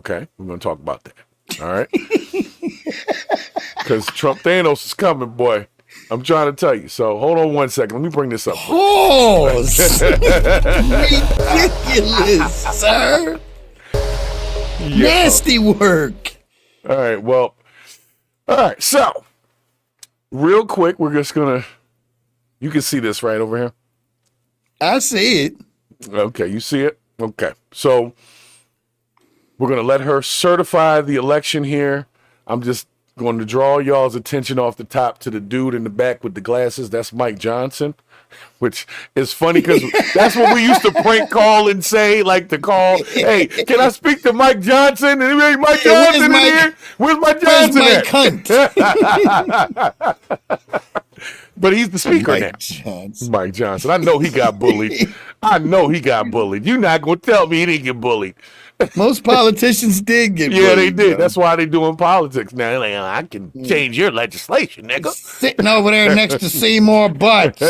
Okay, we're going to talk about that. All right? Because Trump Thanos is coming, boy. I'm trying to tell you. So hold on one second. Let me bring this up. Pause. Ridiculous, sir. Yeah. Nasty work. All right. Well, all right. So, real quick, we're just going to, you can see this right over here. I see it. Okay. You see it? Okay. So, we're going to let her certify the election here. I'm just going to draw y'all's attention off the top to the dude in the back with the glasses. That's Mike Johnson, which is funny because that's what we used to prank call and say, like to call, hey, can I speak to Mike Johnson? Anybody Mike Johnson in here? Where's Mike Johnson Mike Hunt? But he's the speaker now. Mike Johnson. I know he got bullied. You're not going to tell me he didn't get bullied. Most politicians did get bullied. Yeah, they did. Bro. That's why they doing politics now. Like, I can change your legislation, nigga. Sitting over there next to Seymour Butts.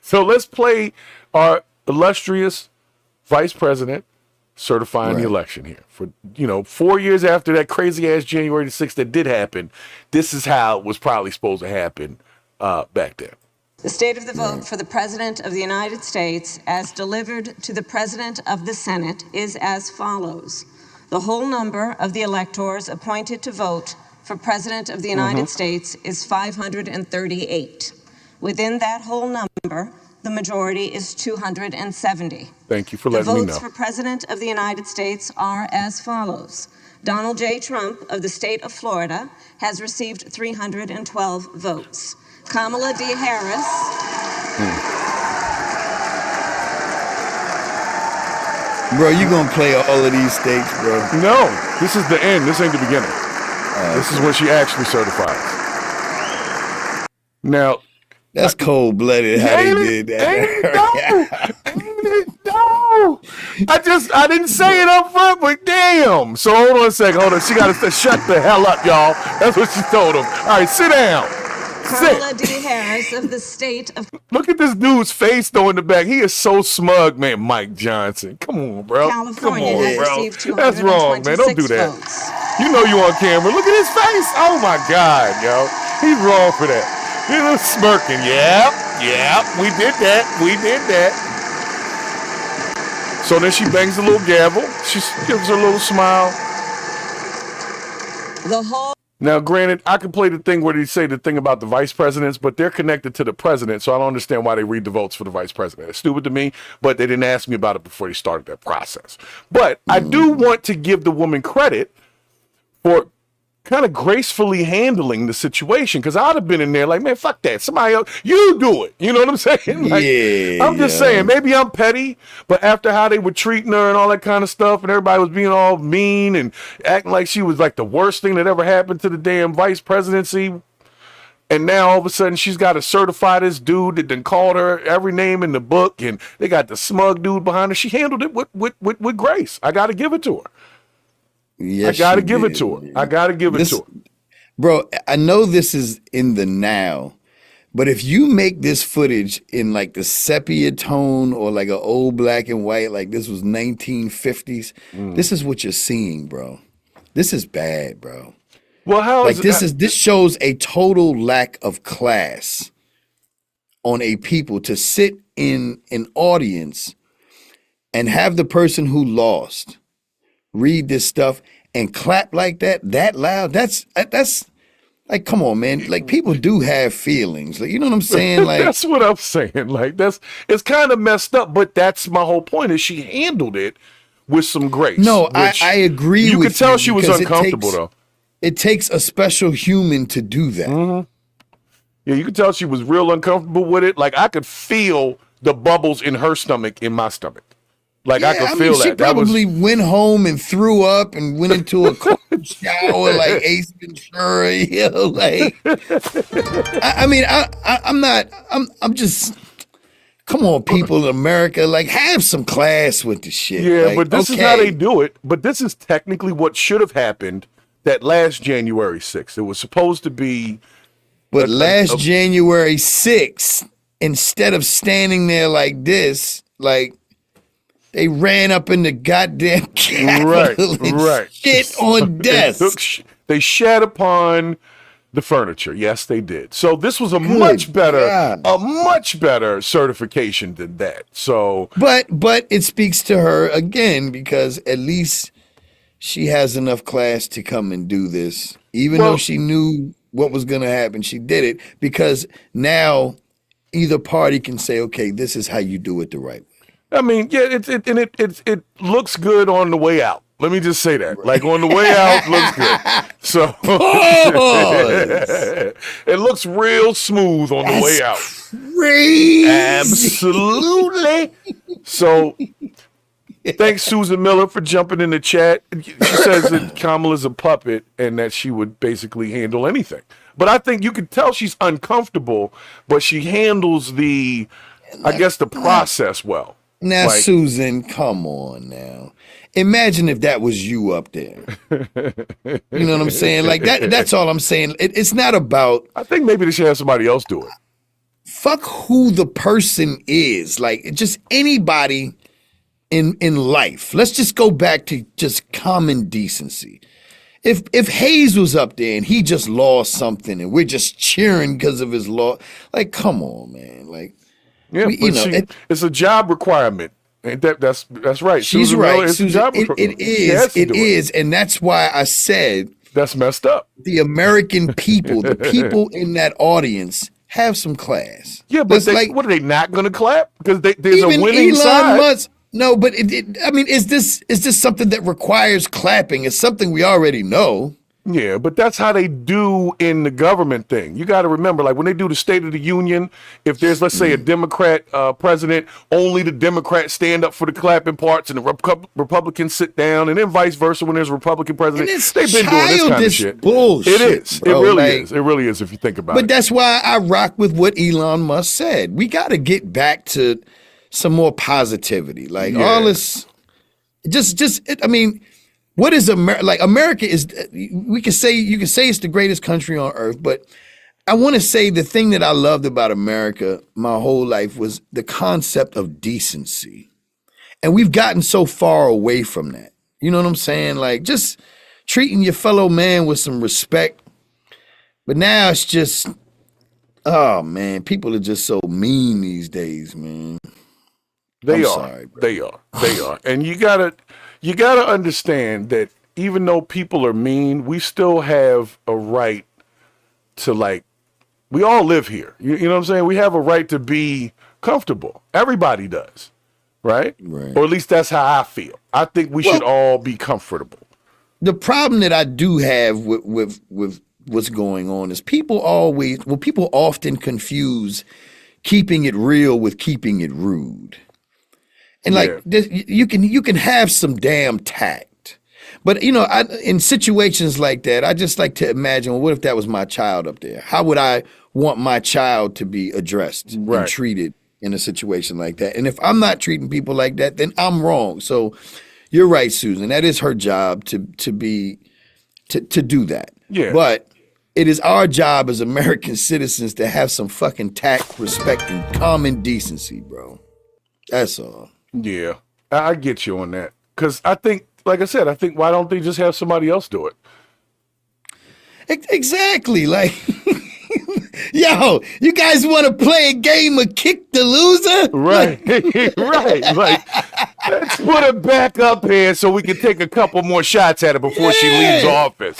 So let's play our illustrious vice president certifying the election here. For 4 years after that crazy ass January the 6th that did happen, this is how it was probably supposed to happen back then. The state of the vote for the President of the United States, as delivered to the President of the Senate, is as follows. The whole number of the electors appointed to vote for President of the United States is 538. Within that whole number, the majority is 270. Thank you for letting me know. The votes for President of the United States are as follows. Donald J. Trump of the state of Florida has received 312 votes. Kamala D. Harris. Bro, you gonna play all of these states, bro? No, this is the end. This ain't the beginning. This is when she actually certifies. Now, that's cold-blooded how they did that. No. I didn't say it up front, but damn. So hold on a second. Hold on. She got to shut the hell up, y'all. That's what she told him. All right, sit down. Kamala D. Harris of the state of... Look at this dude's face though in the back. He is so smug, man. Mike Johnson. Come on, bro. California Come on, has bro. received 226 That's wrong, man. Don't do that. Votes. You know you on camera. Look at his face. Oh my God, yo. He's wrong for that. He's smirking. Yep. We did that. So then she bangs a little gavel. She gives her a little smile. The whole... Now, granted, I can play the thing where they say the thing about the vice presidents, but they're connected to the president, so I don't understand why they read the votes for the vice president. It's stupid to me, but they didn't ask me about it before they started that process. But I do want to give the woman credit for kind of gracefully handling the situation, because I'd have been in there like, man, fuck that. Somebody else, you do it. You know what I'm saying? Like, I'm just saying, maybe I'm petty, but after how they were treating her and all that kind of stuff, and everybody was being all mean and acting like she was like the worst thing that ever happened to the damn vice presidency, and now all of a sudden she's got to certify this dude that then called her every name in the book, and they got the smug dude behind her. She handled it with grace. I got to give it to her. Yes, I gotta give it to her. I gotta give it to her. Bro, I know this is in the now, but if you make this footage in like the sepia tone or like an old black and white, like this was 1950s, this is what you're seeing, bro. This is bad, bro. Well, how like is this shows a total lack of class on a people to sit in an audience and have the person who lost read this stuff and clap like that loud. That's like, come on, man. Like, people do have feelings. Like, you know what I'm saying? Like, that's what I'm saying. Like, it's kind of messed up, but that's my whole point. Is she handled it with some grace? No, I agree. You with could tell she was uncomfortable though. It takes a special human to do that. Yeah, you could tell she was real uncomfortable with it. Like, I could feel the bubbles in her stomach in my stomach. Like, I could feel that. She probably went home and threw up and went into a cold shower like Ace Ventura. You know, like, I'm just, come on, people in America, like, have some class with the shit. Yeah, like, but this is how they do it. But this is technically what should have happened that last January 6th. It was supposed to be. But last January 6th, instead of standing there like this, like, They ran up in the goddamn Capitol and shit on desks. They shat upon the furniture. Yes, they did. So this was a much better certification than that. So, but it speaks to her again because at least she has enough class to come and do this, even though she knew what was going to happen. She did it because now either party can say, "Okay, this is how you do it the right way." I mean, yeah, it looks good on the way out. Let me just say that. Like on the way out, looks good. So it looks real smooth on the way out. Crazy. Absolutely. So thanks, Susan Miller, for jumping in the chat. She says that Kamala's a puppet and that she would basically handle anything. But I think you could tell she's uncomfortable, but she handles the process well. Now, like, Susan, come on now. Imagine if that was you up there. You know what I'm saying? Like that's all I'm saying. It's not about. I think maybe they should have somebody else do it. Fuck who the person is. Like just anybody in life. Let's just go back to just common decency. If Hayes was up there and he just lost something and we're just cheering because of his loss, like come on, man. Like yeah, it's a job requirement. Ain't that's right. She's Susan right. Miller, Susan, it is, and that's why I said that's messed up. The American people, the people in that audience, have some class. Yeah, but what are they not going to clap? Because there's a winning Elon side. Musk, no, but I mean, is this something that requires clapping? It's something we already know. Yeah, but that's how they do in the government thing. You got to remember, like when they do the State of the Union, if there's, let's say, a Democrat president, only the Democrats stand up for the clapping parts and the Republicans sit down, and then vice versa when there's a Republican president. They've been doing this kind of shit. Bullshit, it is. Bro. It really is. It really is if you think about it. But that's why I rock with what Elon Musk said. We got to get back to some more positivity. Like all this, I mean, what is America? Like America is, you can say it's the greatest country on earth, but I want to say the thing that I loved about America my whole life was the concept of decency. And we've gotten so far away from that. You know what I'm saying? Like just treating your fellow man with some respect. But now it's just, oh man, people are just so mean these days, man. They are. And you gotta understand that even though people are mean, we still have a right to we all live here. You know what I'm saying? We have a right to be comfortable. Everybody does, right? Or at least that's how I feel. I think we should all be comfortable. The problem that I do have with what's going on is people often confuse keeping it real with keeping it rude. And you can have some damn tact, but in situations like that, I just like to imagine, well, what if that was my child up there? How would I want my child to be addressed and treated in a situation like that? And if I'm not treating people like that, then I'm wrong. So you're right, Susan. That is her job to do that. Yeah. But it is our job as American citizens to have some fucking tact, respect, and common decency, bro. That's all. Yeah, I get you on that. Because I think, like I said, why don't they just have somebody else do it? Exactly. Like, yo, you guys want to play a game of kick the loser? Right, right. Like, let's put her back up here so we can take a couple more shots at her before she leaves office.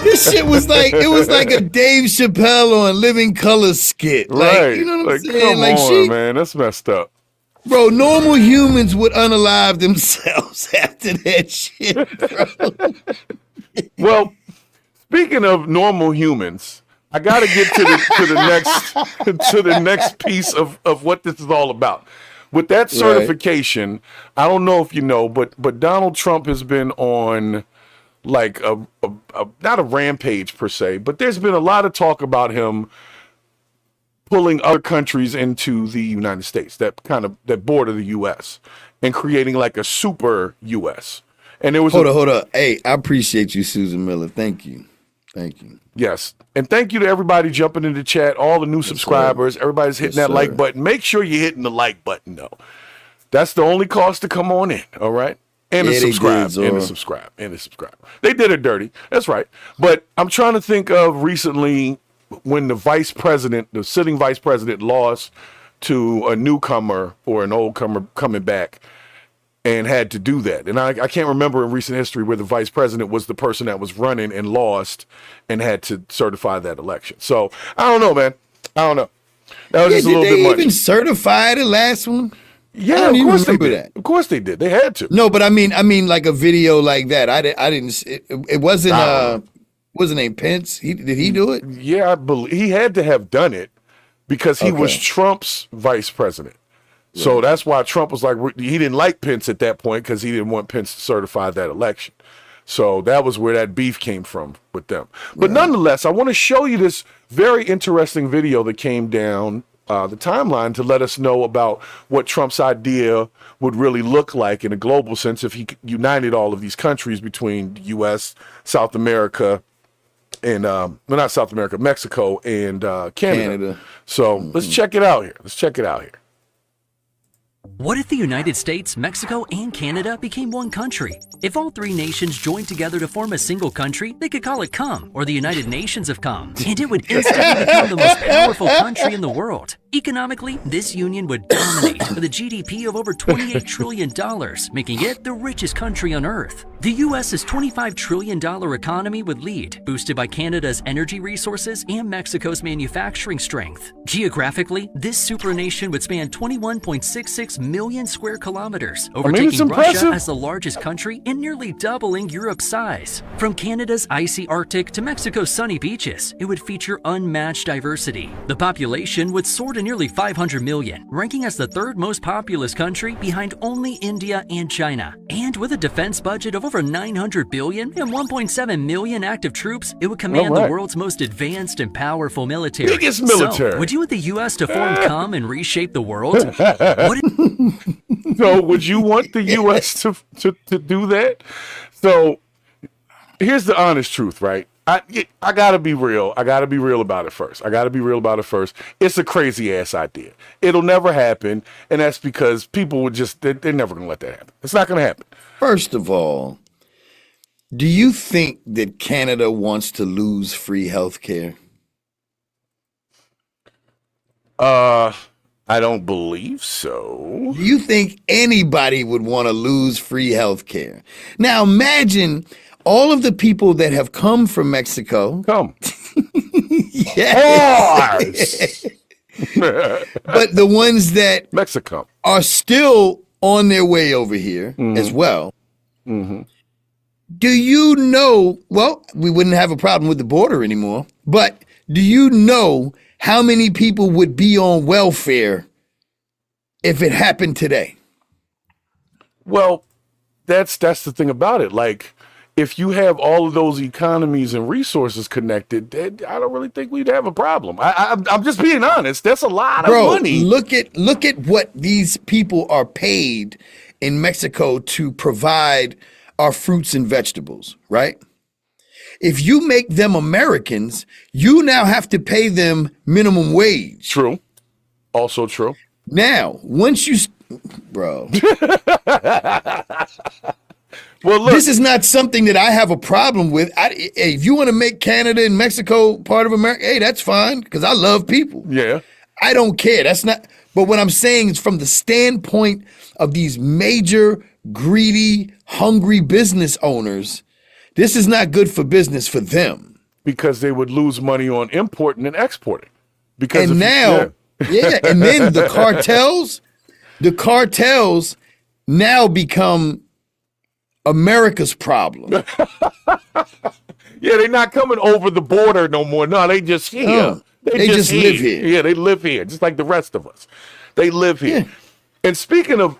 This shit was like a Dave Chappelle on Living Color skit. Right. Like, you know what I'm saying? Come on, man. That's messed up. Bro, normal humans would unalive themselves after that shit, bro. Well, speaking of normal humans, I got to get to the next piece of what this is all about. With that certification, I don't know if you know, but Donald Trump has been on like a not a rampage per se, but there's been a lot of talk about him pulling other countries into the United States that border the U.S. and creating like a super U.S. And there was hold up. Hey, I appreciate you, Susan Miller. Thank you. Yes, and thank you to everybody jumping in the chat, all the new subscribers, everybody's hitting that like button. Make sure you're hitting the like button though. That's the only cost to come on in, all right? And to Yeah, they subscribe, did, and to Zora. subscribe, and to subscribe. They did it dirty. That's right. But I'm trying to think of recently when the sitting vice president lost to a newcomer or an old comer coming back and had to do that. And I can't remember in recent history where the vice president was the person that was running and lost and had to certify that election. So I don't know, man. I don't know. That was Yeah, just a did little they bit much. even certify the last one? Yeah, I don't of even course they remember did. that. Of course they did. They had to. No, but I mean, like a video like that. I didn't. It wasn't. I don't What's his name? Pence. Did he do it? Yeah, I believe he had to have done it because he was Okay. Trump's vice president. So that's why Trump was like, he didn't like Pence at that point because he didn't want Pence to certify that election. So that was where that beef came from with them. But nonetheless, I want to show you this very interesting video that came down the timeline to let us know about what Trump's idea would really look like in a global sense if he united all of these countries between the U.S., South America, and not South America, Mexico and Canada. So let's check it out here. What if the United States, Mexico, and Canada became one country? If all three nations joined together to form a single country, they could call it CUM, or the United Nations of CUM, and it would instantly become the most powerful country in the world. Economically, this union would dominate with a GDP of over $28 trillion, making it the richest country on Earth. The U.S.'s $25 trillion economy would lead, boosted by Canada's energy resources and Mexico's manufacturing strength. Geographically, this supernation would span 21.66 million square kilometers, it's overtaking Russia impressive. as the largest country and nearly doubling Europe's size. From Canada's icy Arctic to Mexico's sunny beaches, it would feature unmatched diversity. The population would soar to nearly 500 million, ranking as the third most populous country behind only India and China. And with a defense budget of over 900 billion and 1.7 million active troops, it would command All right. the world's most advanced and powerful military. Biggest military. So, would you want the U.S. to form CUM and reshape the world? What if So would you want the U.S. to do that? So here's the honest truth, right? I gotta be real. I gotta be real about it first. It's a crazy ass idea. It'll never happen, and that's because people would they're never gonna let that happen. It's not gonna happen. First of all, do you think that Canada wants to lose free health care? I don't believe so. Do you think anybody would want to lose free health care? Now imagine all of the people that have come from Mexico. Come. Yes. But the ones that Mexico. are still on their way over here as well. Do you know, well, we wouldn't have a problem with the border anymore, but do you know how many people would be on welfare if it happened today? Well, that's the thing about it. Like, if you have all of those economies and resources connected, then I don't really think we'd have a problem. I'm just being honest. That's a lot of money. Look at what these people are paid in Mexico to provide our fruits and vegetables, right? If you make them Americans, you now have to pay them minimum wage. True. Also true. Now, once you, bro, Well, look. this is not something that I have a problem with. If you want to make Canada and Mexico part of America, hey, that's fine, because I love people. Yeah. I don't care. That's not, but what I'm saying is from the standpoint of these major, greedy, hungry business owners, this is not good for business for them. Because they would lose money on importing and exporting. Because And now, and then the cartels now become America's problem. Yeah, they're not coming over the border no more. No, they just here. No, they just live here. Yeah, they live here, just like the rest of us. They live here. Yeah. And speaking of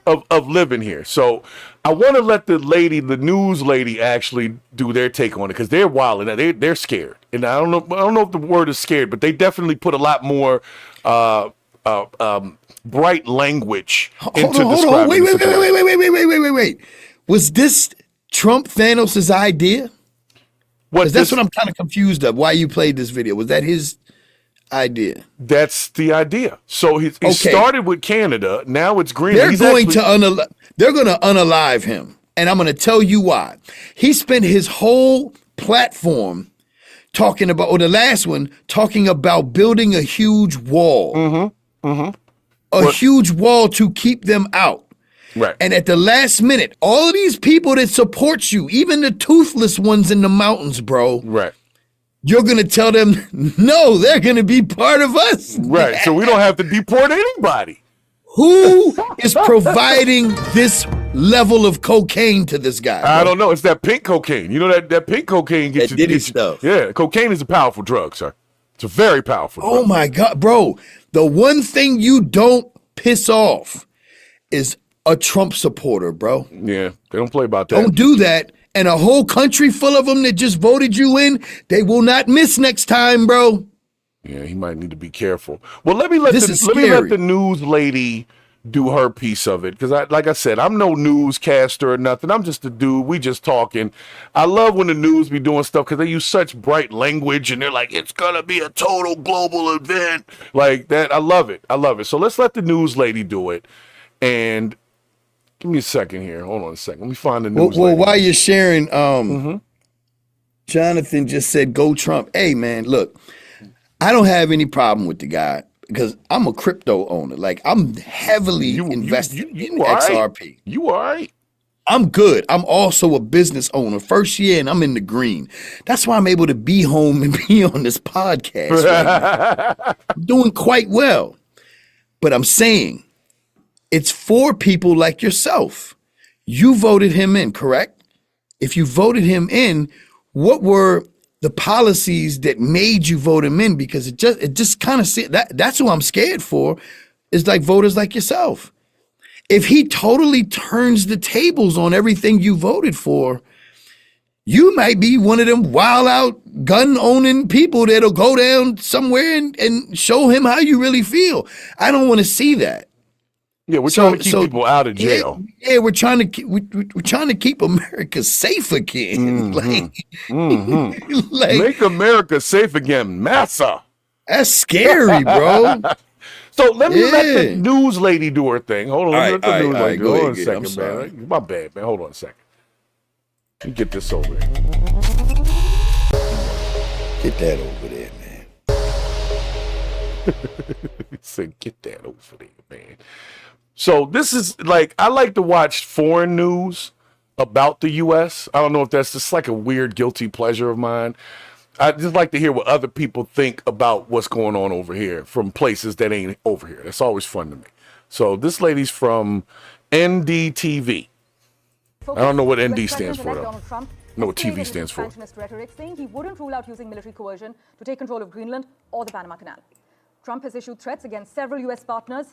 living here, so I want to let the news lady actually do their take on it, because they're wild and they're scared. And I don't know if the word is scared, but they definitely put a lot more bright language into describing the situation. Wait. Was this Trump Thanos' idea? What Because that's what I'm kind of confused of. Why you played this video? Was that his idea? That's the idea. So he started with Canada. Now it's Greenland. They're going to unalive him. And I'm going to tell you why. He spent his whole platform talking about, or the last one, talking about building a huge wall. A huge wall to keep them out. Right. And at the last minute, all of these people that support you, even the toothless ones in the mountains, bro. Right. You're going to tell them, no, they're going to be part of us. Right. So we don't have to deport anybody. Who is providing this level of cocaine to this guy? I don't know. It's that pink cocaine. You know that pink cocaine gets That you. Diddy stuff. Yeah, cocaine is a powerful drug, sir. It's a very powerful drug. Oh my God, bro. The one thing you don't piss off is a Trump supporter, bro. Yeah, they don't play about that. Don't do that. And a whole country full of them that just voted you in, they will not miss next time, bro. Yeah, he might need to be careful. Well, let me let the news lady do her piece of it, because like I said, I'm no newscaster or nothing. I'm just a dude. We just talking. I love when the news be doing stuff because they use such bright language and they're like, it's gonna be a total global event like that. I love it. I love it. So let's let the news lady do it. And give me a second here. Hold on a second. Let me find the news. Well, while you're sharing, Jonathan just said, "Go Trump." Hey, man, look. I don't have any problem with the guy because I'm a crypto owner. Like, I'm heavily invested in XRP. You all right? I'm good. I'm also a business owner. First year, and I'm in the green. That's why I'm able to be home and be on this podcast right now. I'm doing quite well. But I'm saying it's for people like yourself. You voted him in, correct? If you voted him in, what were the policies that made you vote him in? Because it just kind of that's who I'm scared for, is like voters like yourself. If he totally turns the tables on everything you voted for, you might be one of them wild out gun owning people that'll go down somewhere and show him how you really feel. I don't want to see that. Yeah, we're trying to keep people out of jail. Yeah, we're trying to keep America safe again. Make America safe again, massa. That's scary, bro. So let me let the news lady do her thing. Hold on, let the news lady do it. Hold on a second, man. My bad, man. Hold on a second. Let me get this over there. Get that over there, man. He said, get that over there, man. So this is like, I like to watch foreign news about the U.S. I don't know if that's just like a weird guilty pleasure of mine. I just like to hear what other people think about what's going on over here from places that ain't over here. That's always fun to me. So this lady's from NDTV. I don't know what ND stands for, though. I know what TV stands for. Rhetoric saying he wouldn't rule out using military coercion to take control of Greenland or the Panama Canal. Trump has issued threats against several U.S. partners.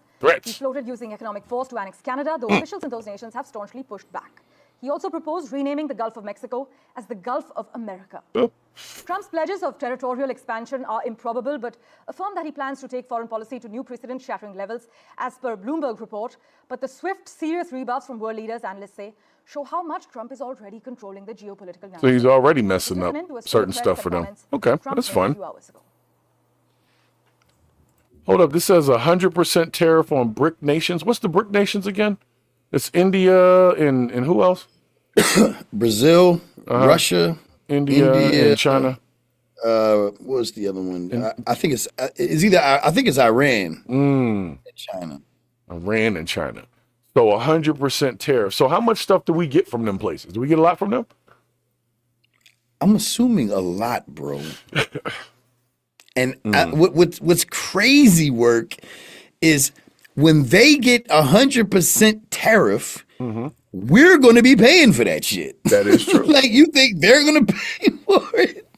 He floated using economic force to annex Canada, though officials in those nations have staunchly pushed back. He also proposed renaming the Gulf of Mexico as the Gulf of America. Trump's pledges of territorial expansion are improbable, but affirmed that he plans to take foreign policy to new precedent-shattering levels, as per Bloomberg report. But the swift, serious rebuffs from world leaders, analysts say, show how much Trump is already controlling the geopolitical narrative. So he's already messing up certain stuff for them. Okay, that's fun. Hold up, this says 100% tariff on BRIC nations. What's the BRIC nations again? It's India and who else? Brazil, Russia, India, and China. What was the other one? I think it's Iran and China. Iran and China. So 100% tariff. So how much stuff do we get from them places? Do we get a lot from them? I'm assuming a lot, bro. And what's crazy work is when they get 100% tariff, we're going to be paying for that shit. That is true. Like, you think they're going to pay for it?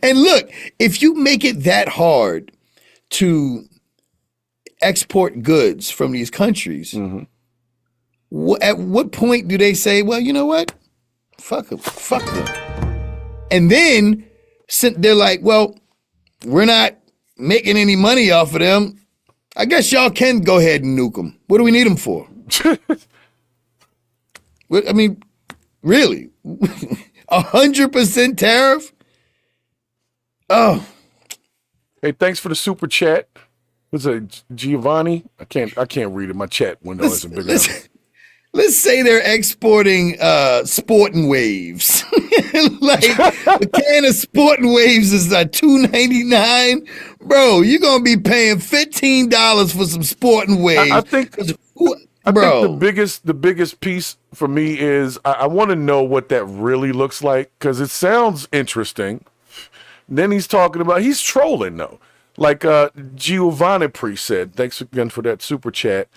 And look, if you make it that hard to export goods from these countries, at what point do they say, well, you know what? Fuck them. And then they're like, well, we're not making any money off of them. I guess y'all can go ahead and nuke them. What do we need them for? I mean, really? 100% tariff? Oh, Hey, thanks for the super chat. What's it, Giovanni? I can't read it. My chat window isn't big enough. Let's say they're exporting sporting waves. Like a can of sporting waves is like $2.99. Bro, you're gonna be paying $15 for some sporting waves. I think the biggest piece for me is I want to know what that really looks like, because it sounds interesting. Then he's trolling though. Like Giovanni Pre said, thanks again for that super chat.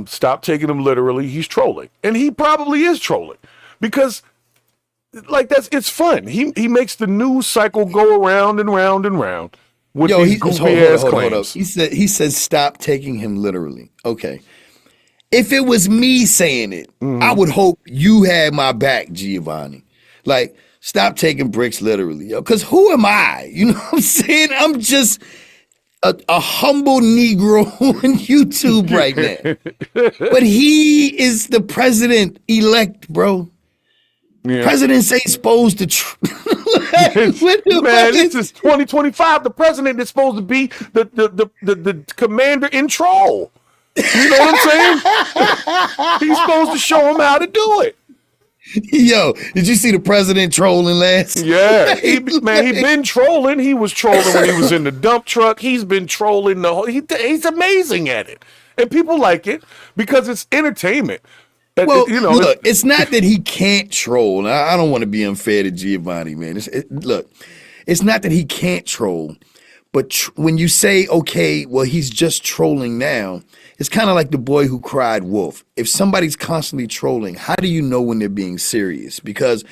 Stop taking him literally. He's trolling. And he probably is trolling. Because like it's fun. He makes the news cycle go around and round and round with these goofy ass claims. He said stop taking him literally. Okay. If it was me saying it, I would hope you had my back, Giovanni. Like, stop taking Brix literally, yo. Because who am I? You know what I'm saying? I'm just a humble Negro on YouTube right now. But he is the president-elect, bro. Yeah. Presidents ain't supposed to... Man, this is 2025. The president is supposed to be the commander in troll. You know what I'm saying? He's supposed to show him how to do it. Yo, did you see the president trolling last? Yeah, he been trolling. He was trolling when he was in the dump truck. He's been trolling the whole. He's amazing at it, and people like it because it's entertainment. Well, look, it's not that he can't troll. I don't want to be unfair to Giovanni, man. Look, it's not that he can't troll, but when you say, okay, well, he's just trolling now. It's kind of like the boy who cried wolf. If somebody's constantly trolling, how do you know when they're being serious? Because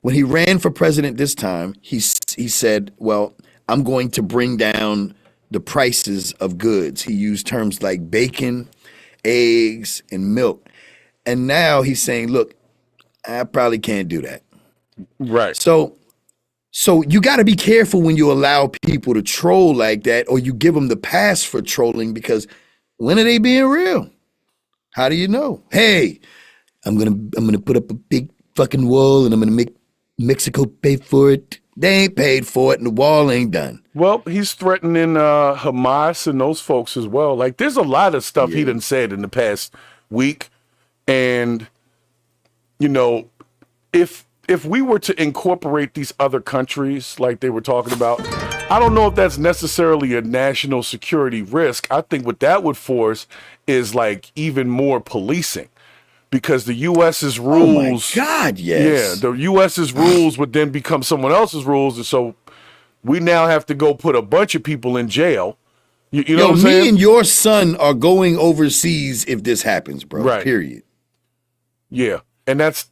when he ran for president this time, he said, well, I'm going to bring down the prices of goods. He used terms like bacon, eggs, and milk. And now he's saying, look, I probably can't do that. Right. So you got to be careful when you allow people to troll like that, or you give them the pass for trolling, because when are they being real? How do you know? Hey, I'm gonna put up a big fucking wall and I'm gonna make Mexico pay for it. They ain't paid for it and the wall ain't done. Well, he's threatening Hamas and those folks as well. Like, there's a lot of stuff he done said in the past week. And, you know, if we were to incorporate these other countries like they were talking about, I don't know if that's necessarily a national security risk. I think what that would force is like even more policing, because the U.S.'s rules. Oh my God, yes. Yeah, the U.S.'s rules would then become someone else's rules. And so we now have to go put a bunch of people in jail. You know what I'm saying? Me and your son are going overseas if this happens, bro. Right. Period. Yeah. And that's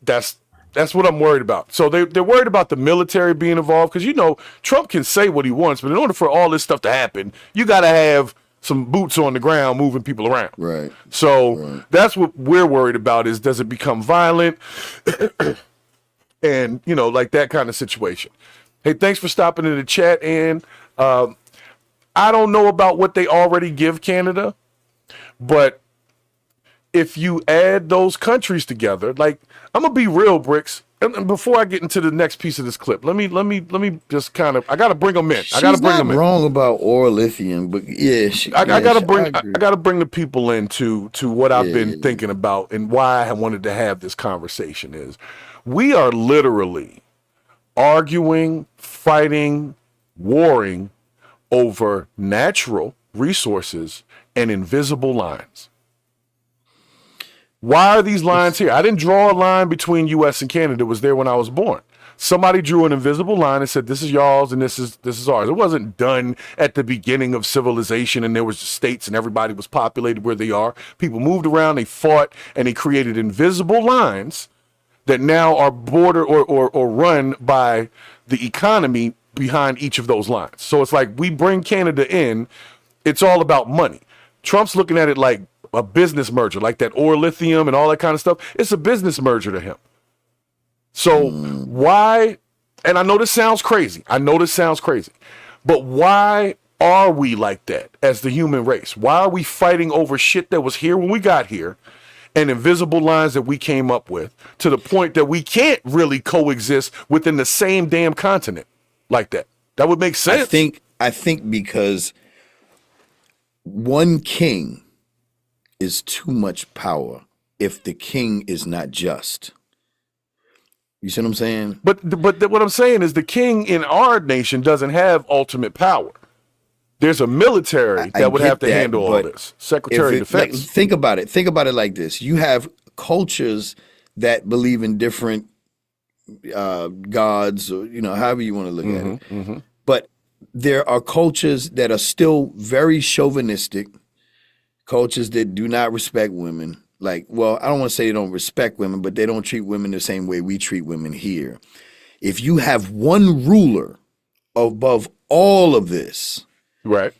what I'm worried about. So they're worried about the military being involved, because, you know, Trump can say what he wants, but in order for all this stuff to happen, you got to have some boots on the ground moving people around. Right. So that's what we're worried about, is does it become violent? And, you know, like that kind of situation. Hey, thanks for stopping in the chat. And I don't know about what they already give Canada, but if you add those countries together, like, I'm gonna be real, Brix. And before I get into the next piece of this clip, let me just kind of, I gotta bring them in. I gotta bring them in. She's not wrong about oil lithium, but I gotta bring the people into what I've been thinking about and why I wanted to have this conversation. Is we are literally arguing, fighting, warring over natural resources and invisible lines. Why are these lines here? I didn't draw a line between U.S. and Canada. It was there when I was born. Somebody drew an invisible line and said, this is y'all's and this is ours. It wasn't done at the beginning of civilization and there was states and everybody was populated where they are. People moved around, they fought, and they created invisible lines that now are bordered or run by the economy behind each of those lines. So it's like we bring Canada in, it's all about money. Trump's looking at it like a business merger, like that oil, lithium, and all that kind of stuff. It's a business merger to him. So why, and I know this sounds crazy. But why are we like that as the human race? Why are we fighting over shit that was here when we got here and invisible lines that we came up with, to the point that we can't really coexist within the same damn continent like that? That would make sense. I think because one king is too much power if the king is not just. You see what I'm saying? But what I'm saying is the king in our nation doesn't have ultimate power. There's a military that would have to handle all this. Secretary of Defense. Like, think about it. Think about it like this. You have cultures that believe in different gods, or however you want to look at it. But there are cultures that are still very chauvinistic, cultures that do not respect women. Like, well, I don't want to say they don't respect women, but they don't treat women the same way we treat women here. If you have one ruler above all of this, right,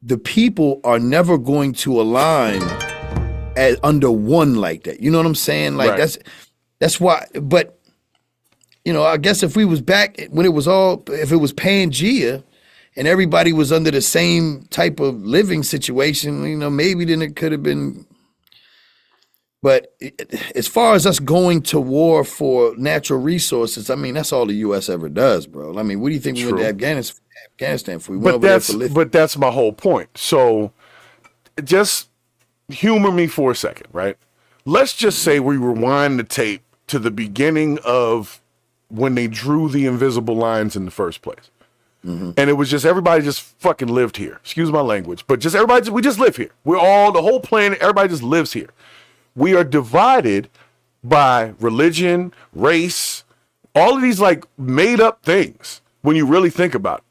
the people are never going to align under one like that. You know what I'm saying? Like that's why. But I guess if we was back when it was if it was Pangea and everybody was under the same type of living situation, maybe then it could have been. But as far as us going to war for natural resources, I mean, that's all the U.S. ever does, bro. I mean, what do you think we went to Afghanistan for? We went over there for lithium. But that's my whole point. So just humor me for a second, right? Let's just say we rewind the tape to the beginning of when they drew the invisible lines in the first place. And it was just everybody just fucking lived here. Excuse my language, but just everybody, we just live here. We're all, the whole planet, everybody just lives here. We are divided by religion, race, all of these like made up things when you really think about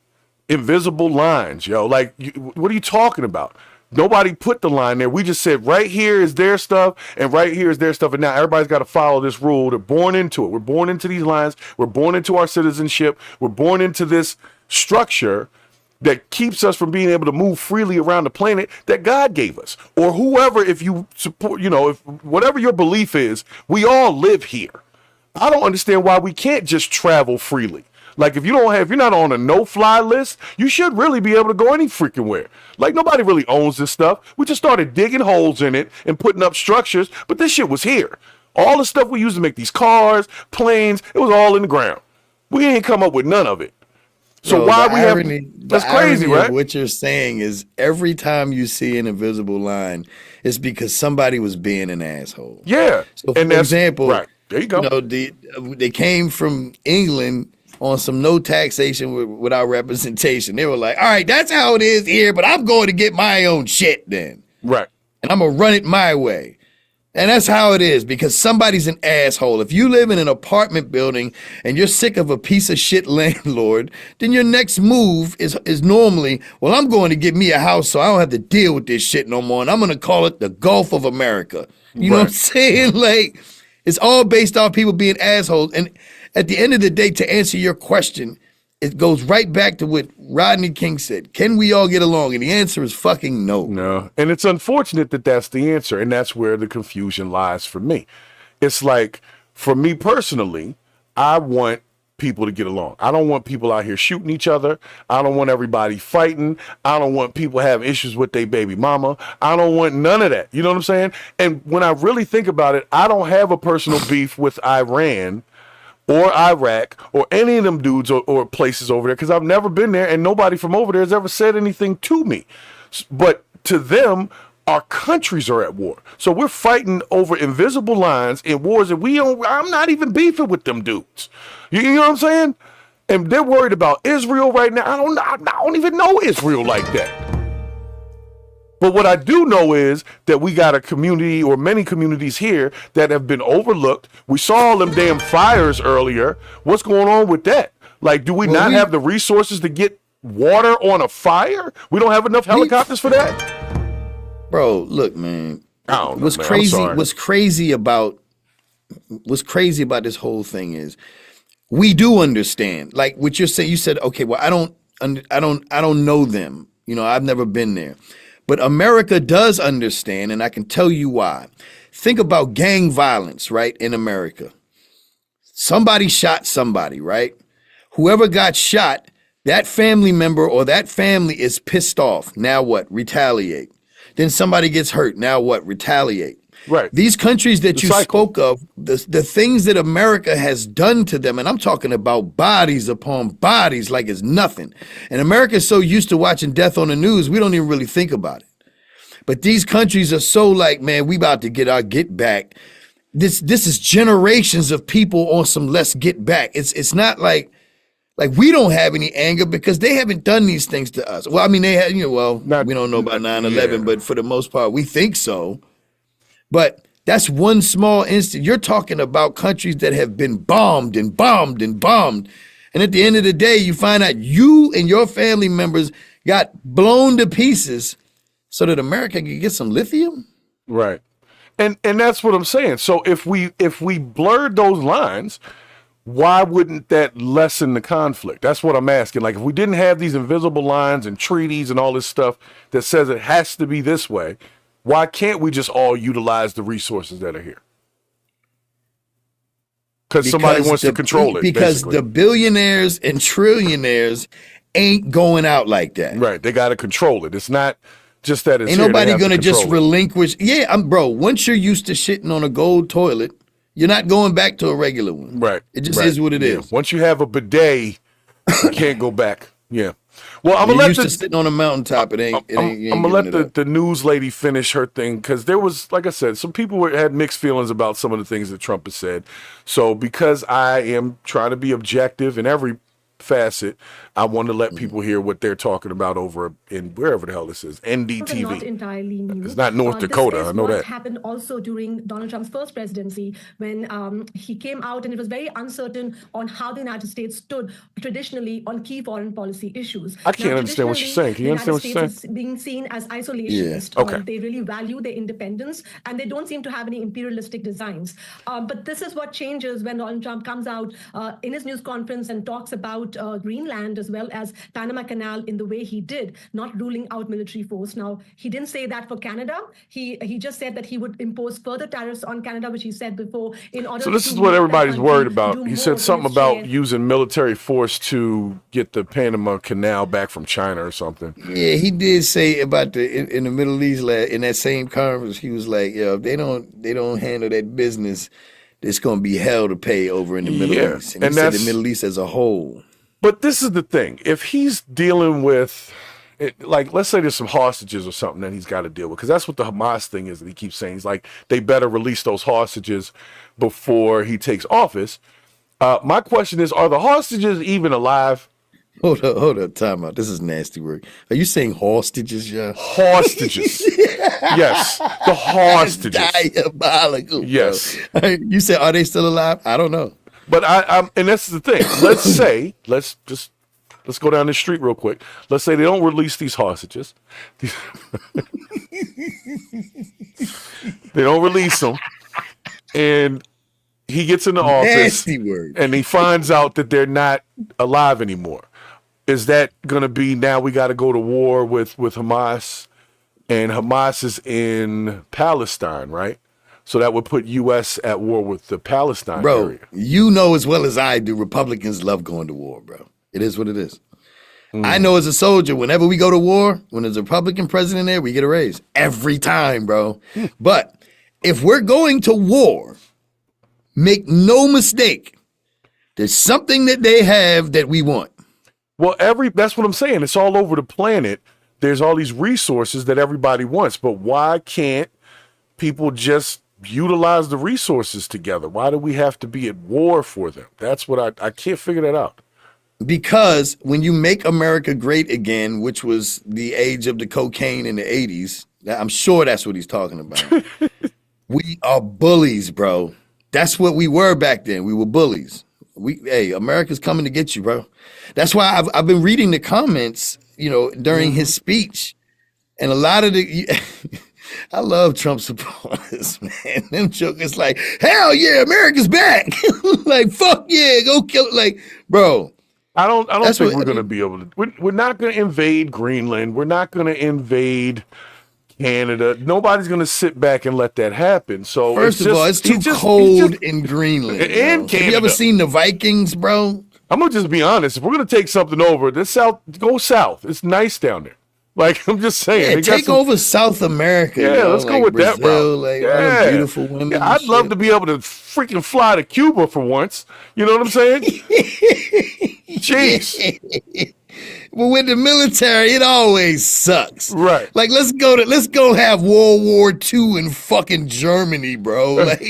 it. Invisible lines, yo. Like, what are you talking about? Nobody put the line there. We just said right here is their stuff and right here is their stuff. And now everybody's got to follow this rule. They're born into it. We're born into these lines. We're born into our citizenship. We're born into this structure that keeps us from being able to move freely around the planet that God gave us. Or whoever, if you support, if whatever your belief is, we all live here. I don't understand why we can't just travel freely. Like if you're not on a no-fly list, you should really be able to go any freaking where. Like nobody really owns this stuff. We just started digging holes in it and putting up structures, but this shit was here. All the stuff we used to make these cars, planes, it was all in the ground. We ain't come up with none of it. So why we have, that's crazy, right? What you're saying is every time you see an invisible line, it's because somebody was being an asshole. Yeah. So for example, right. There you go. They came from England on some no taxation without representation. They were like, all right, that's how it is here, but I'm going to get my own shit then. Right. And I'm going to run it my way. And that's how it is because somebody's an asshole. If you live in an apartment building and you're sick of a piece of shit landlord, then your next move is normally, well, I'm going to get me a house so I don't have to deal with this shit no more. And I'm going to call it the Gulf of America. You know what I'm saying? Like, it's all based off people being assholes. And at the end of the day, to answer your question, it goes right back to what Rodney King said. Can we all get along? And the answer is fucking no. No. And it's unfortunate that that's the answer. And that's where the confusion lies for me. It's like, for me personally, I want people to get along. I don't want people out here shooting each other. I don't want everybody fighting. I don't want people having issues with their baby mama. I don't want none of that. You know what I'm saying? And when I really think about it, I don't have a personal beef with Iran or Iraq or any of them dudes or places over there because I've never been there and nobody from over there has ever said anything to me. But to them, our countries are at war. So we're fighting over invisible lines in wars that I'm not even beefing with them dudes. You know what I'm saying? And they're worried about Israel right now. I don't even know Israel like that. But what I do know is that we got a community or many communities here that have been overlooked. We saw all them damn fires earlier. What's going on with that? Like, do we not have the resources to get water on a fire? We don't have enough helicopters for that? Bro, look, man. I don't know, what's man. crazy? What's crazy about this whole thing is we do understand. Like what you're saying, you said, okay, well, I don't know them. I've never been there. But America does understand, and I can tell you why. Think about gang violence, right, in America. Somebody shot somebody, right? Whoever got shot, that family member or that family is pissed off. Now what? Retaliate. Then somebody gets hurt. Now what? Retaliate. Right. These countries that The you cycle. spoke of, the things that America has done to them, and I'm talking about bodies upon bodies like it's nothing. And America is so used to watching death on the news, we don't even really think about it. But these countries are so like, man, we about to get our get back. This is generations of people on some let's get back. It's not like we don't have any anger because they haven't done these things to us. Well, I mean, they had, we don't know about 9/11, but for the most part, we think so. But that's one small instance. You're talking about countries that have been bombed and bombed and bombed. And at the end of the day, you find out you and your family members got blown to pieces so that America can get some lithium. Right. And that's what I'm saying. So if we blurred those lines, why wouldn't that lessen the conflict? That's what I'm asking. Like, if we didn't have these invisible lines and treaties and all this stuff that says it has to be this way, why can't we just all utilize the resources that are here? Because somebody wants to control it. Because basically. the billionaires and trillionaires ain't going out like that. Right. They got to control it. It's not just that it's ain't here, nobody they have gonna to just control it. relinquish. Yeah, bro. Once you're used to shitting on a gold toilet, you're not going back to a regular one. Right. It just right. is what it is. Once you have a bidet, you can't go back. Yeah. Well, I'm You're gonna used let to sitting on a mountaintop. It ain't. I'm gonna let the news lady finish her thing, because there was, like I said, some people had mixed feelings about some of the things that Trump has said. So because I am trying to be objective in every facet, I want to let people hear what they're talking about over in wherever the hell this is, NDTV. Not entirely new. It's not North Dakota. This is I know what that happened also during Donald Trump's first presidency, when he came out and it was very uncertain on how the United States stood traditionally on key foreign policy issues. I can't understand what you're saying. Can you understand what you're saying? The United States is being seen as isolationist. Yeah. Okay. They really value their independence and they don't seem to have any imperialistic designs. But this is what changes when Donald Trump comes out in his news conference and talks about Greenland as well as Panama Canal in the way he did, not ruling out military force. Now, he didn't say that for Canada. He just said that he would impose further tariffs on Canada, which he said before, in order to. So this is what everybody's worried about. He said something about using military force to get the Panama Canal back from China or something. Yeah, he did say about in the Middle East in that same conference. He was like, "Yo, if they don't handle that business, it's going to be hell to pay over in the Middle East." And he said the Middle East as a whole. But this is the thing. If he's dealing with, like, let's say there's some hostages or something that he's got to deal with, because that's what the Hamas thing is that he keeps saying. He's like, they better release those hostages before he takes office. My question is, are the hostages even alive? Hold up, time out. This is nasty work. Are you saying hostages, yeah? Hostages. Yes, the hostages. That's diabolical. Yes. Bro. You said, are they still alive? I don't know. But and that's the thing. Let's go down the street real quick. Let's say they don't release these hostages. They don't release them, and he gets into office, and he finds out that they're not alive anymore. Is that going to be, now we got to go to war with Hamas, and Hamas is in Palestine, right? So that would put U.S. at war with the Palestine area. You know as well as I do, Republicans love going to war, bro. It is what it is. I know as a soldier, whenever we go to war, when there's a Republican president there, we get a raise. Every time, bro. But if we're going to war, make no mistake, there's something that they have that we want. Well, that's what I'm saying. It's all over the planet. There's all these resources that everybody wants, but why can't people just utilize the resources together? Why do we have to be at war for them? That's what I can't figure that out. Because when you make America great again, which was the age of the cocaine in the 80s, I'm sure that's what he's talking about. We are bullies, bro. That's what we were back then. We were bullies. Hey, America's coming to get you, bro. That's why I've been reading the comments, during his speech, and a lot of the. I love Trump supporters, man. Them jokers like, hell yeah, America's back. Like, fuck yeah, go kill it. Like, bro. I don't think we're going to be able to. We're not going to invade Greenland. We're not going to invade Canada. Nobody's going to sit back and let that happen. So first of all, it's too cold in Greenland. And Canada. Have you ever seen the Vikings, bro? I'm going to just be honest. If we're going to take something over, go south. It's nice down there. Like, I'm just saying. Yeah, they got take over South America. Yeah, yo, let's go like with Brazil, that route. Like all them beautiful women. Yeah, and I'd love shit. to be able to freaking fly to Cuba for once. You know what I'm saying? Jeez. But with the military, it always sucks. Right. Like let's go have World War II in fucking Germany, bro. Like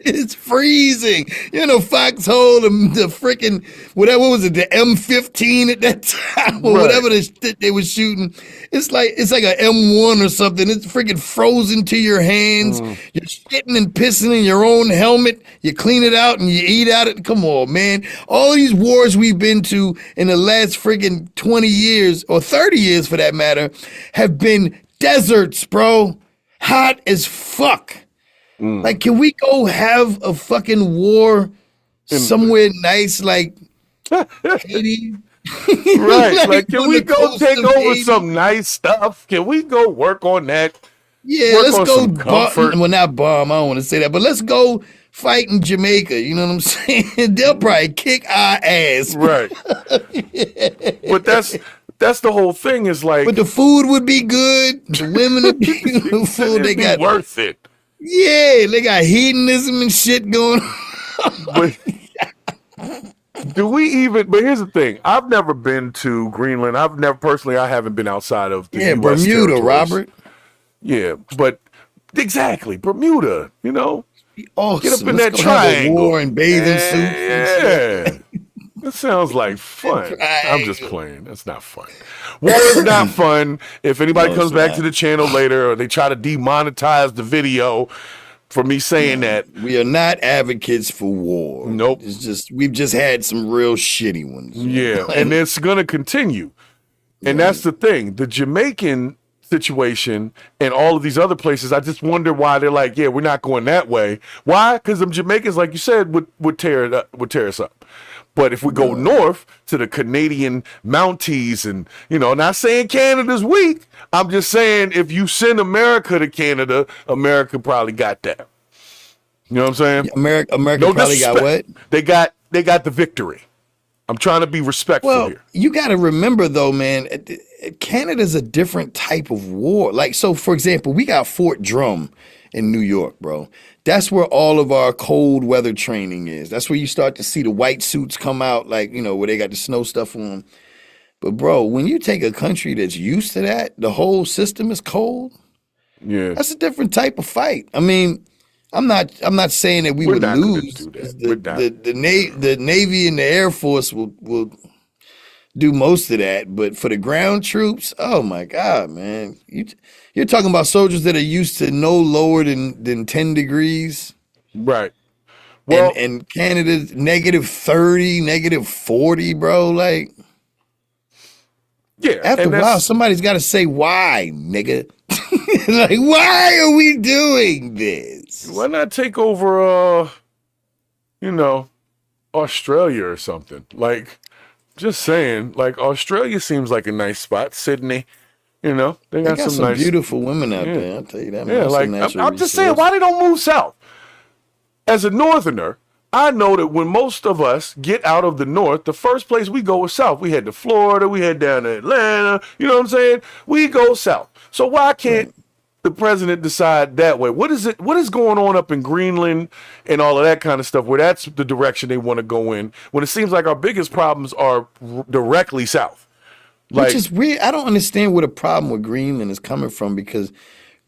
it's freezing. You know, foxhole, the freaking whatever what was it, the M15 at that time or whatever the shit they were shooting. It's like an M1 or something. It's freaking frozen to your hands. You're shitting and pissing in your own helmet. You clean it out and you eat out it. Come on, man. All these wars we've been to in the last freaking 20 years or 30 years for that matter have been deserts, bro. Hot as fuck. Like, can we go have a fucking war somewhere nice like Haiti? Right. Like, can on we the go coast take of over Haiti? some nice stuff? Can we go work on that? Yeah, Work let's on go some comfort. well, not bomb. I don't want to say that, but let's go fight in Jamaica. You know what I'm saying? They'll probably kick our ass. Right. But that's the whole thing is like, But the food would be good. The women would be beautiful. it'd They be got worth it. yeah, they got hedonism and shit going on. But do we even? But here's the thing: I've never been to Greenland. I haven't been outside of the Yeah, US Bermuda, territories. Robert. Yeah, but exactly Bermuda. You know, Awesome. get up in Let's that go have a triangle. war in bathing suits. And shit. Yeah. That sounds like fun. I'm just playing. That's not fun. War is not fun. If anybody No, comes it's back not. to the channel later or they try to demonetize the video for me saying that, We are not advocates for war. Nope. It's just we've just had some real shitty ones. yeah, and it's going to continue. And that's the thing. The Jamaican situation and all of these other places, I just wonder why they're like, yeah, we're not going that way. Why? Because them Jamaicans, like you said, would tear us up. But if we go north to the Canadian Mounties and, you know, not saying Canada's weak, I'm just saying if you send America to Canada, America probably got that. You know what I'm saying? America No probably got disrespect. what? They got the victory. I'm trying to be respectful Well, here. you got to remember though, man, Canada's a different type of war. Like, so for example, we got Fort Drum in New York, bro. That's where all of our cold weather training is. That's where you start to see the white suits come out, like, you know, where they got the snow stuff on them. But bro, when you take a country that's used to that, the whole system is cold. Yeah. That's a different type of fight. I mean, I'm not saying that we We're would not gonna lose. do that. We're not. The Navy and the Air Force will do most of that, but for the ground troops, oh my God, man, you're talking about soldiers that are used to no lower than 10 degrees, Right. Well, and Canada's -30, -40, bro. Like yeah. after a and while, that's- somebody's got to say why, nigga. Like, why are we doing this? why not take over, you know, Australia or something? Like, just saying, like, Australia seems like a nice spot. Sydney, you know, they They got, got some nice, beautiful women out Yeah. there. I'll tell you that. Man. yeah, That's a like, natural I'm just saying, resource. why they don't move south? As a northerner, I know that when most of us get out of the north, the first place we go is south. We head to Florida, we head down to Atlanta, you know what I'm saying? We go south. So why can't the president decide that way? What is going on up in Greenland and all of that kind of stuff where that's the direction they want to go in when it seems like our biggest problems are directly south? Like, Which is weird. I don't understand where the problem with Greenland is coming from because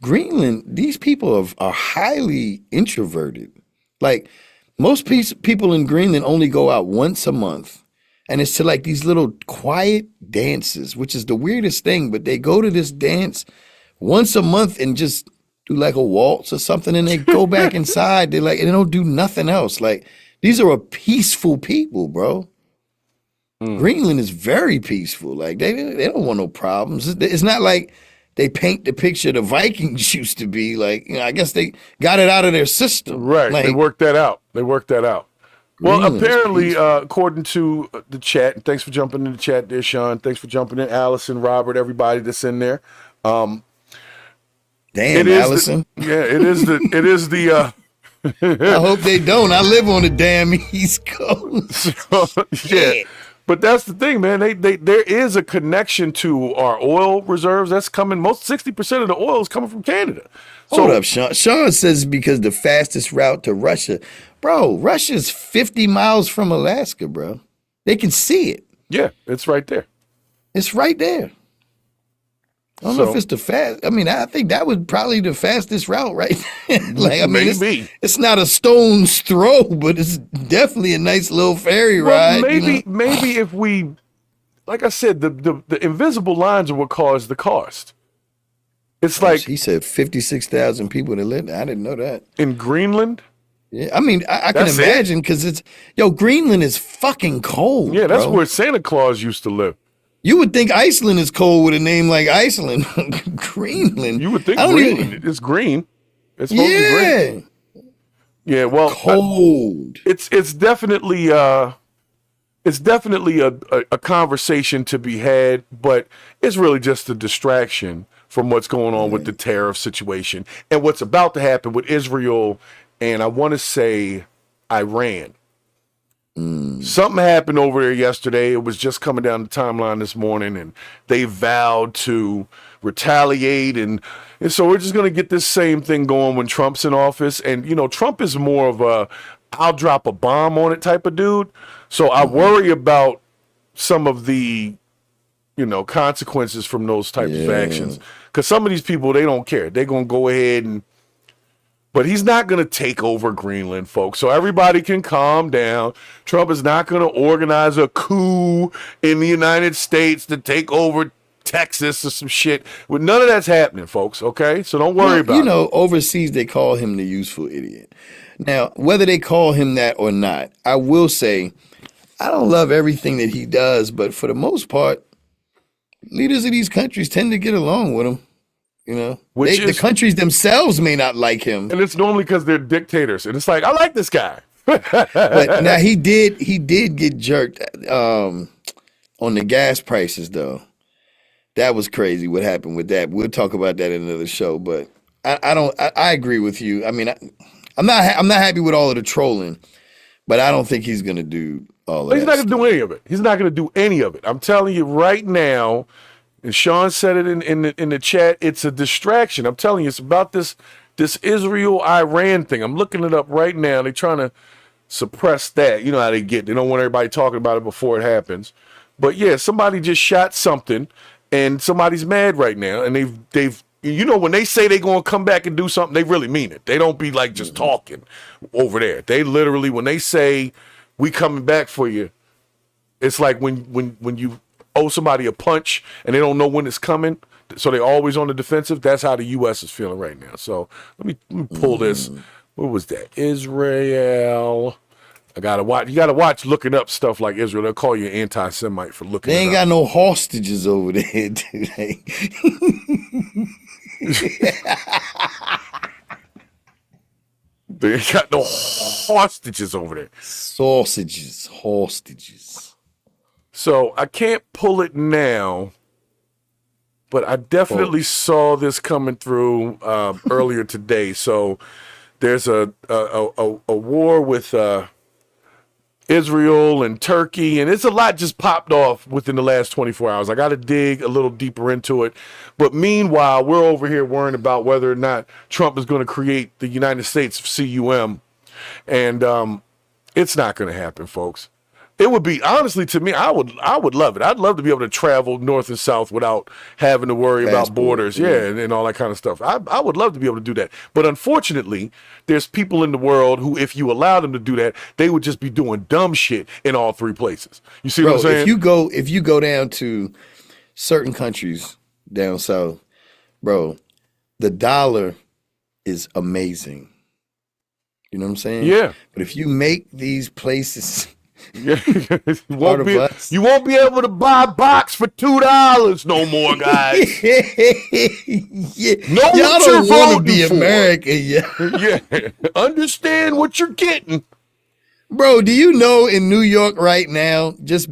Greenland, these people are highly introverted. Like most people in Greenland only go out once a month. And it's to like these little quiet dances, which is the weirdest thing. But they go to this dance once a month and just do like a waltz or something. And they go back inside. They don't do nothing else. Like these are a peaceful people, bro. Greenland is very peaceful. Like they don't want no problems. It's not like they paint the picture the Vikings used to be. Like, you know, I guess they got it out of their system. right. Like, They worked that out. Well, Greenland is apparently, peaceful. according to the chat, and thanks for jumping in the chat there, Sean. Thanks for jumping in, Allison, Robert, everybody that's in there. Damn, It is Allison. it is the I hope they don't. I live on the damn East Coast. yeah. But that's the thing, man. There is a connection to our oil reserves. That's coming. 60% of the oil is coming from Canada. Hold up, Sean. Sean says because the fastest route to Russia, bro. Russia's 50 miles from Alaska, bro. They can see it. Yeah, it's right there. It's right there. I don't know if it's the fast. I mean, I think that was probably the fastest route, right? Like, I mean, it's not a stone's throw, but it's definitely a nice little ferry ride. Maybe if we, like I said, the invisible lines are what caused the cost. It's like he said, 56,000 people that live there. I didn't know that in Greenland. Yeah, I mean, I can imagine because Greenland is fucking cold. Yeah, that's bro. where Santa Claus used to live. You would think Iceland is cold with a name like Iceland. Greenland. You would think Greenland. It's green. It's supposed to be green. Yeah, well, cold. It's definitely a conversation to be had, but it's really just a distraction from what's going on with the tariff situation and what's about to happen with Israel and I want to say Iran. Something happened over there yesterday. It was just coming down the timeline this morning, and they vowed to retaliate. And so we're just going to get this same thing going when Trump's in office. And, Trump is more of a I'll drop a bomb on it type of dude. So I worry about some of the, consequences from those types of actions. Because some of these people, they don't care. They're going to go ahead and but he's not going to take over Greenland, folks. So everybody can calm down. Trump is not going to organize a coup in the United States to take over Texas or some shit. None of that's happening, folks, okay? So don't worry about it. Overseas they call him the useful idiot. Now, whether they call him that or not, I will say I don't love everything that he does, but for the most part, leaders of these countries tend to get along with him. The countries themselves may not like him, and it's normally because they're dictators. And it's like, I like this guy. But now he did get jerked on the gas prices, though. That was crazy. What happened with that? We'll talk about that in another show. But I agree with you. I mean, I'm not happy with all of the trolling, but I don't think he's gonna do all of that. He's not gonna do any of it. He's not gonna do any of it. I'm telling you right now. And Sean said it in the chat. It's a distraction. I'm telling you, it's about this Israel-Iran thing. I'm looking it up right now. They're trying to suppress that. You know how they get. They don't want everybody talking about it before it happens. But yeah, somebody just shot something, and somebody's mad right now. And they've when they say they're gonna come back and do something, they really mean it. They don't be like just talking over there. They literally, when they say we coming back for you, it's like when you owe somebody a punch and they don't know when it's coming, so they're always on the defensive. That's how the U.S. is feeling right now. So let me pull this. What was that? Israel. You gotta watch looking up stuff like Israel. They'll call you an anti-Semite for looking. They ain't got no hostages over there, do they? They ain't got no hostages over there. Hostages. So I can't pull it now, but I definitely saw this coming through earlier today. So there's a war with Israel and Turkey, and it's a lot just popped off within the last 24 hours. I got to dig a little deeper into it. But meanwhile, we're over here worrying about whether or not Trump is going to create the United States of CUM, and it's not going to happen, folks. It would be, honestly, to me, I would love it. I'd love to be able to travel north and south without having to worry about borders, and all that kind of stuff. I would love to be able to do that. But unfortunately, there's people in the world who, if you allow them to do that, they would just be doing dumb shit in all three places. You see what I'm saying? If you go down to certain countries down south, bro, the dollar is amazing. You know what I'm saying? Yeah. But if you make these places... you won't be able to buy a box for $2 no more, guys. Know y'all what you're don't want to voting be for. American, yeah. Understand what you're getting. Bro, do you know in New York right now, just